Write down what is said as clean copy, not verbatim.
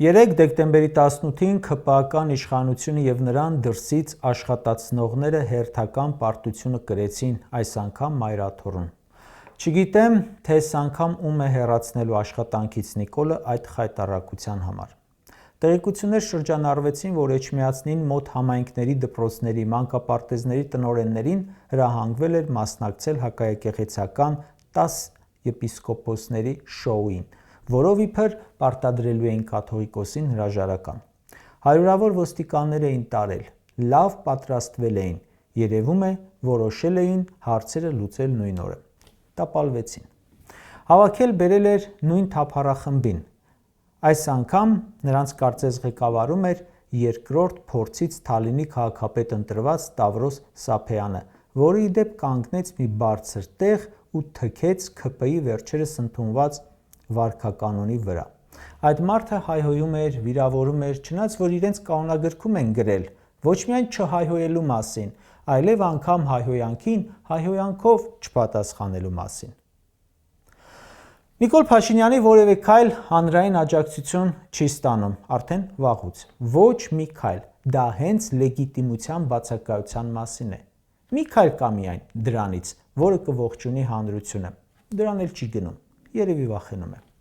3 դեկտեմբերի 18-ին ՔՊԱ-կան իշխանությունը և նրան դրսից աշխատացնողները հերթական պարտությունը կրեցին, այս անգամ մայրաթոռում։ Չգիտեմ, թե այս անգամ ում է հեռացնելու աշխատանքից Նիկոլը այդ խայտառակության համար։ Տեղեկություններ շրջանառվեցին, որ Էջմիածնին մոտ համայնքների դպրոցների, մանկապարտեզների տնօրեններին հրահանգվել էր մասնակցել հակաեկեղեցական 10 եպիսկոպոսների շոուին, որով իբր պարտադրելու էին կաթողիկոսին հրաժարական։ Հարյուրավոր ոստիկաններ էին տարել, լավ պատրաստվել էին, երևում է որոշել էին հարցերը լուծել նույն օրը։ Տապալվեցին։ Հավաքել բերել էր նույն թափառախմբին։ Այս անգամ նրանց կարծես ղեկավարում էր երկրորդ փորձից Թալինի քաղաքապետ ընտրված Ստավրոս Սափեյանը, որը ի դեպ կանգնեց մի բարձր տեղ ու թքեց ՔՊ-ի վերջերս ընդունված վարքականոնի վրա։ Այդ մարդը հայհոյում էր, վիրավորում էր, չնայած որ իրենց կանոնագրքում են գրել ոչ միայն չհայհոյելու մասին, այլև անգամ հայհոյանքին հայհոյանքով չպատասխանելու մասին։ Նիկոլ Փաշինյանի որևէ քայլ հանրային աջակցություն չի ստանում արդեն վաղուց։ Ոչ մի քայլ, դա հենց լեգիտիմության բացակայության մասին է։ Մի քայլ կա միայն դրանից, որը կողջունի հանրությունը։ Դրան էլ չի գնում, երևի վախենում է։